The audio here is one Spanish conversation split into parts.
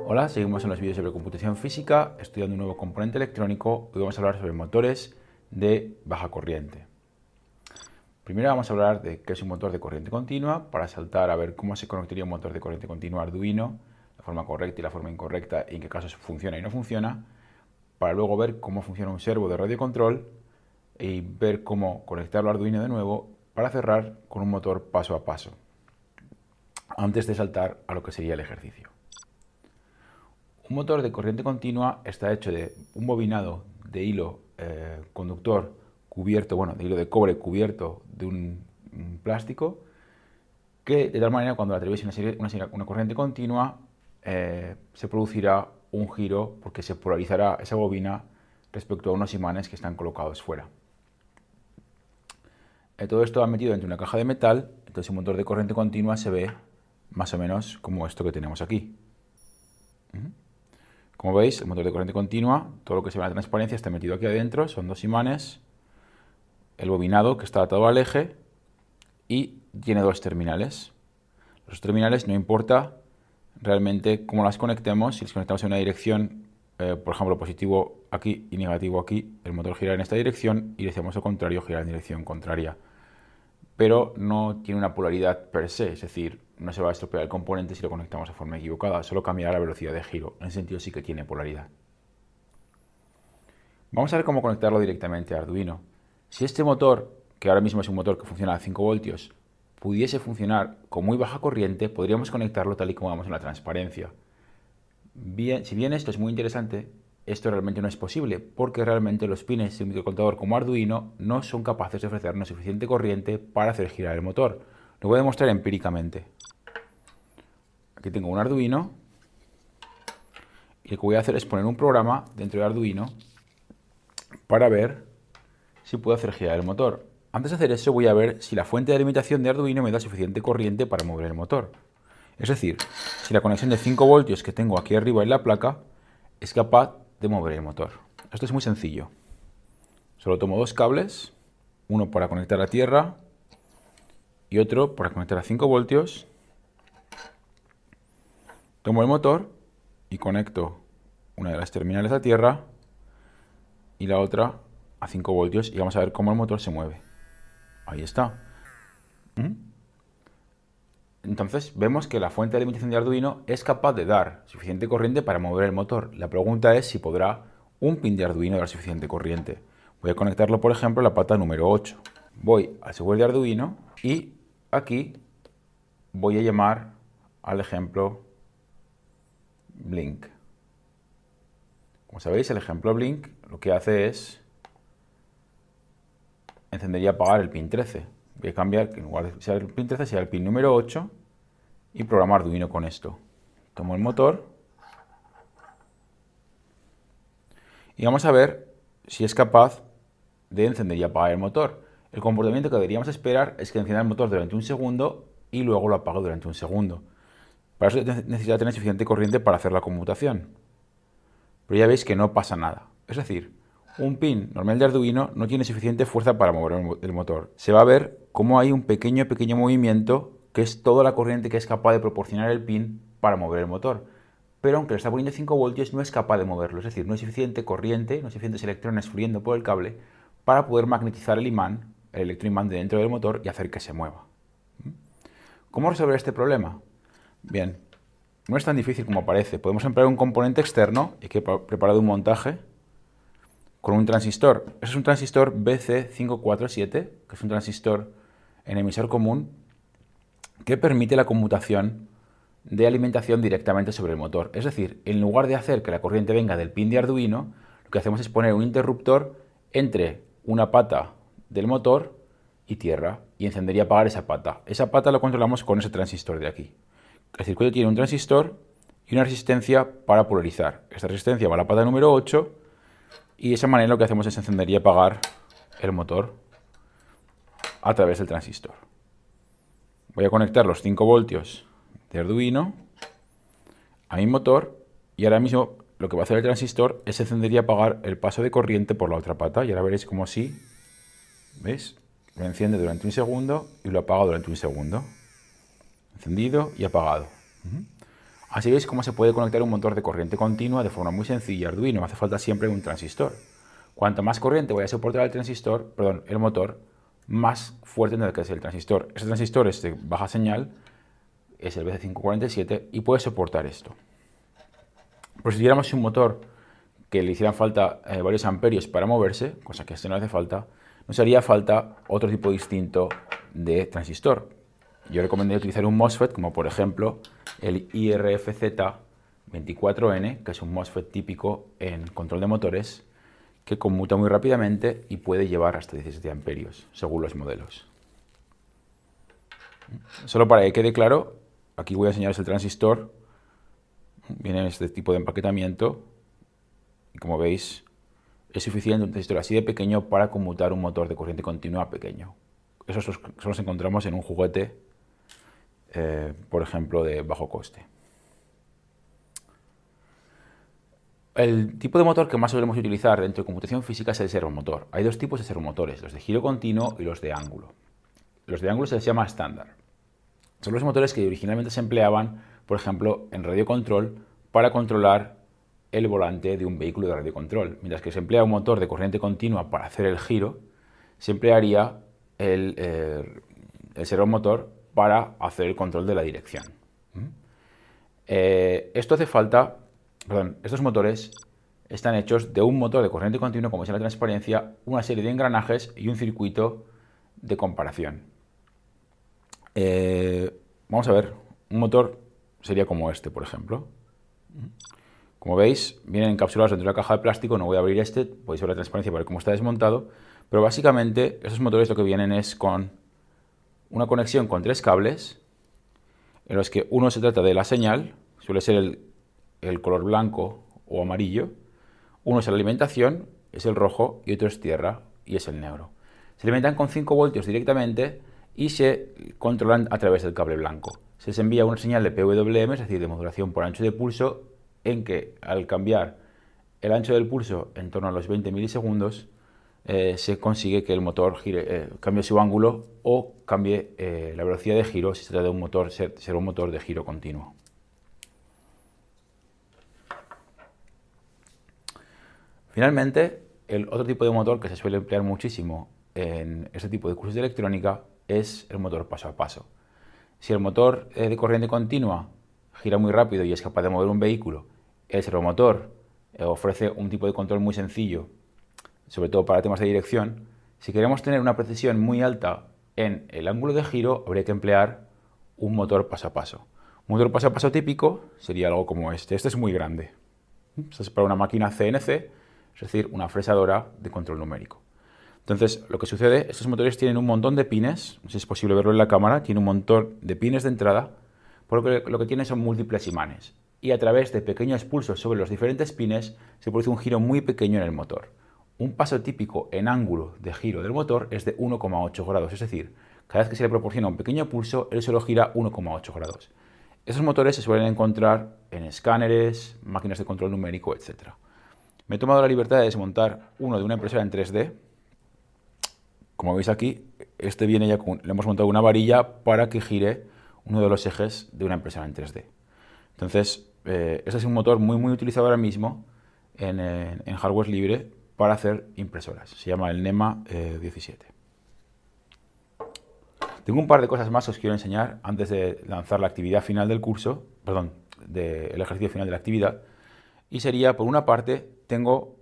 Hola, seguimos en los vídeos sobre computación física, estudiando un nuevo componente electrónico. Hoy vamos a hablar sobre motores de baja corriente. Primero vamos a hablar de qué es un motor de corriente continua, para saltar a ver cómo se conectaría un motor de corriente continua a Arduino, la forma correcta y la forma incorrecta, y en qué casos funciona y no funciona, para luego ver cómo funciona un servo de radio control y ver cómo conectarlo a Arduino de nuevo, para cerrar con un motor paso a paso, antes de saltar a lo que sería el ejercicio. Un motor de corriente continua está hecho de un bobinado de hilo conductor cubierto, de hilo de cobre cubierto de un plástico, que de tal manera cuando atraviese una corriente continua se producirá un giro porque se polarizará esa bobina respecto a unos imanes que están colocados fuera. Todo esto va metido dentro de una caja de metal, entonces un motor de corriente continua se ve más o menos como esto que tenemos aquí. Como veis, el motor de corriente continua, todo lo que se ve en la transparencia está metido aquí adentro, son dos imanes, el bobinado que está atado al eje y tiene dos terminales. Los terminales no importa realmente cómo las conectemos, si las conectamos en una dirección, por ejemplo positivo aquí y negativo aquí, el motor gira en esta dirección y si hacemos lo contrario, gira en dirección contraria. Pero no tiene una polaridad per se, es decir, no se va a estropear el componente si lo conectamos de forma equivocada, solo cambiará la velocidad de giro. En ese sentido sí que tiene polaridad. Vamos a ver cómo conectarlo directamente a Arduino. Si este motor, que ahora mismo es un motor que funciona a 5 voltios, pudiese funcionar con muy baja corriente, podríamos conectarlo tal y como vemos en la transparencia. Si bien esto es muy interesante, esto realmente no es posible, porque realmente los pines de un microcontrolador como Arduino no son capaces de ofrecernos suficiente corriente para hacer girar el motor. Lo voy a demostrar empíricamente. Aquí tengo un Arduino y lo que voy a hacer es poner un programa dentro de Arduino para ver si puedo hacer girar el motor. Antes de hacer eso voy a ver si la fuente de alimentación de Arduino me da suficiente corriente para mover el motor. Es decir, si la conexión de 5 voltios que tengo aquí arriba en la placa es capaz de mover el motor. Esto es muy sencillo. Solo tomo dos cables, uno para conectar a tierra y otro para conectar a 5 voltios. Tomo el motor y conecto una de las terminales a tierra y la otra a 5 voltios y vamos a ver cómo el motor se mueve. Ahí está. Entonces vemos que la fuente de alimentación de Arduino es capaz de dar suficiente corriente para mover el motor. La pregunta es si podrá un pin de Arduino dar suficiente corriente. Voy a conectarlo, por ejemplo, a la pata número 8. Voy al software de Arduino y aquí voy a llamar al ejemplo Blink. Como sabéis, el ejemplo Blink lo que hace es encender y apagar el pin 13. Voy a cambiar, que en lugar de ser el pin 13 sea el pin número 8 y programar Arduino con esto. Tomo el motor y vamos a ver si es capaz de encender y apagar el motor. El comportamiento que deberíamos esperar es que encienda el motor durante un segundo y luego lo apague durante un segundo. Para eso necesita tener suficiente corriente para hacer la conmutación. Pero ya veis que no pasa nada. Es decir, un pin normal de Arduino no tiene suficiente fuerza para mover el motor. Se va a ver cómo hay un pequeño movimiento que es toda la corriente que es capaz de proporcionar el pin para mover el motor. Pero aunque le está poniendo 5 voltios no es capaz de moverlo. Es decir, no hay suficiente corriente, no hay suficientes electrones fluyendo por el cable para poder magnetizar el imán, el electroimán de dentro del motor y hacer que se mueva. ¿Cómo resolver este problema? Bien, no es tan difícil como parece. Podemos emplear un componente externo, y que he preparado un montaje, con un transistor. Este es un transistor BC547, que es un transistor en emisor común, que permite la conmutación de alimentación directamente sobre el motor. Es decir, en lugar de hacer que la corriente venga del pin de Arduino, lo que hacemos es poner un interruptor entre una pata del motor y tierra, y encender y apagar esa pata. Esa pata lo controlamos con ese transistor de aquí. El circuito tiene un transistor y una resistencia para polarizar. Esta resistencia va a la pata número 8 y de esa manera lo que hacemos es encender y apagar el motor a través del transistor. Voy a conectar los 5 voltios de Arduino a mi motor y ahora mismo lo que va a hacer el transistor es encender y apagar el paso de corriente por la otra pata y ahora veréis como así, ¿veis? Lo enciende durante un segundo y lo apaga durante un segundo. Encendido y apagado. Así veis cómo se puede conectar un motor de corriente continua de forma muy sencilla a Arduino. Hace falta siempre un transistor. Cuanto más corriente vaya a soportar el motor, más fuerte tendrá que ser el transistor. Ese transistor es de baja señal, es el BC547 y puede soportar esto. Pero si tuviéramos un motor que le hicieran falta varios amperios para moverse, cosa que este no hace falta, nos haría falta otro tipo distinto de transistor. Yo recomendaría utilizar un MOSFET, como por ejemplo el IRFZ24N, que es un MOSFET típico en control de motores, que conmuta muy rápidamente y puede llevar hasta 17 amperios, según los modelos. Solo para que quede claro, aquí voy a enseñaros el transistor. Viene en este tipo de empaquetamiento y, como veis, es suficiente un transistor así de pequeño para conmutar un motor de corriente continua pequeño. Esos solo los encontramos en un juguete, por ejemplo, de bajo coste. El tipo de motor que más solemos utilizar dentro de computación física es el servomotor. Hay dos tipos de servomotores, los de giro continuo y los de ángulo. Los de ángulo se les llama estándar. Son los motores que originalmente se empleaban, por ejemplo, en radiocontrol para controlar el volante de un vehículo de radiocontrol. Mientras que se emplea un motor de corriente continua para hacer el giro, se emplearía el servomotor para hacer el control de la dirección. Estos motores están hechos de un motor de corriente continua, como es la transparencia, una serie de engranajes y un circuito de comparación. Vamos a ver, un motor sería como este, por ejemplo. Como veis, vienen encapsulados dentro de la caja de plástico. No voy a abrir este, podéis ver la transparencia para ver cómo está desmontado. Pero básicamente, estos motores lo que vienen es con una conexión con 3 cables, en los que uno se trata de la señal, suele ser el color blanco o amarillo. Uno es la alimentación, es el rojo, y otro es tierra, y es el negro. Se alimentan con 5 voltios directamente y se controlan a través del cable blanco. Se les envía una señal de PWM, es decir, de modulación por ancho de pulso, en que al cambiar el ancho del pulso en torno a los 20 milisegundos, se consigue que el motor cambie su ángulo o cambie la velocidad de giro si se trata de un servomotor de giro continuo. Finalmente, el otro tipo de motor que se suele emplear muchísimo en este tipo de cursos de electrónica es el motor paso a paso. Si el motor de corriente continua gira muy rápido y es capaz de mover un vehículo, el servomotor ofrece un tipo de control muy sencillo, sobre todo para temas de dirección. Si queremos tener una precisión muy alta en el ángulo de giro, habría que emplear un motor paso a paso. Un motor paso a paso típico sería algo como este. Este es muy grande. Esto es para una máquina CNC, es decir, una fresadora de control numérico. Entonces, lo que sucede, estos motores tienen un montón de pines, no sé si es posible verlo en la cámara, tiene un montón de pines de entrada, porque lo que tiene son múltiples imanes. Y a través de pequeños pulsos sobre los diferentes pines se produce un giro muy pequeño en el motor. Un paso típico en ángulo de giro del motor es de 1,8 grados, es decir, cada vez que se le proporciona un pequeño pulso, él solo gira 1,8 grados. Esos motores se suelen encontrar en escáneres, máquinas de control numérico, etc. Me he tomado la libertad de desmontar uno de una impresora en 3D. Como veis aquí, este viene ya le hemos montado una varilla para que gire uno de los ejes de una impresora en 3D. Entonces, este es un motor muy utilizado ahora mismo en hardware libre para hacer impresoras. Se llama el NEMA 17. Tengo un par de cosas más que os quiero enseñar antes de lanzar la actividad final del curso, el ejercicio final de la actividad. Y sería, por una parte, tengo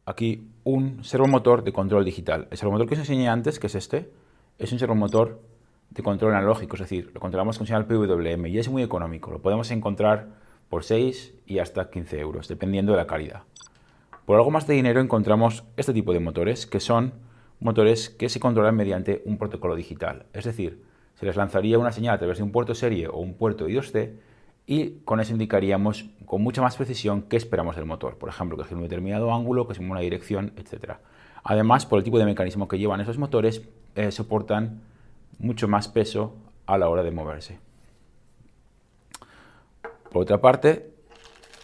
aquí un servomotor de control digital. El servomotor que os enseñé antes, que es este, es un servomotor de control analógico, es decir, lo controlamos con señal PWM y es muy económico. Lo podemos encontrar por 6 y hasta 15 euros, dependiendo de la calidad. Por algo más de dinero encontramos este tipo de motores, que son motores que se controlan mediante un protocolo digital. Es decir, se les lanzaría una señal a través de un puerto serie o un puerto I2C y con eso indicaríamos con mucha más precisión qué esperamos del motor. Por ejemplo, que gire un determinado ángulo, que se mueva una dirección, etc. Además, por el tipo de mecanismo que llevan esos motores, soportan mucho más peso a la hora de moverse. Por otra parte,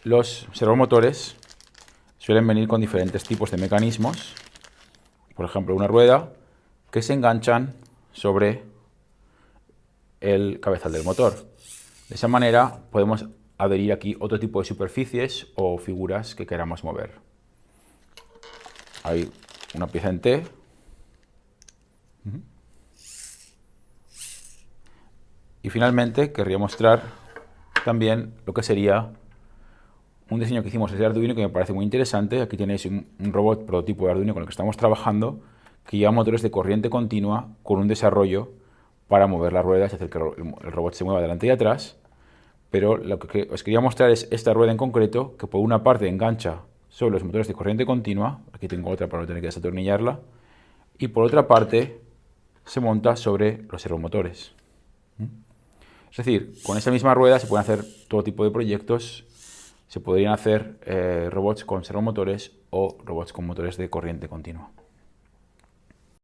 los servomotores suelen venir con diferentes tipos de mecanismos. Por ejemplo, una rueda que se enganchan sobre el cabezal del motor. De esa manera podemos adherir aquí otro tipo de superficies o figuras que queramos mover. Hay una pieza en T. Y finalmente querría mostrar también lo que sería un diseño que hicimos desde Arduino que me parece muy interesante. Aquí tenéis un robot prototipo de Arduino con el que estamos trabajando que lleva motores de corriente continua con un desarrollo para mover las ruedas y hacer que el robot se mueva adelante y atrás. Pero lo que os quería mostrar es esta rueda en concreto que por una parte engancha sobre los motores de corriente continua. Aquí tengo otra para no tener que desatornillarla. Y por otra parte se monta sobre los servomotores. Es decir, con esa misma rueda se pueden hacer todo tipo de proyectos. Se podrían hacer robots con servomotores o robots con motores de corriente continua.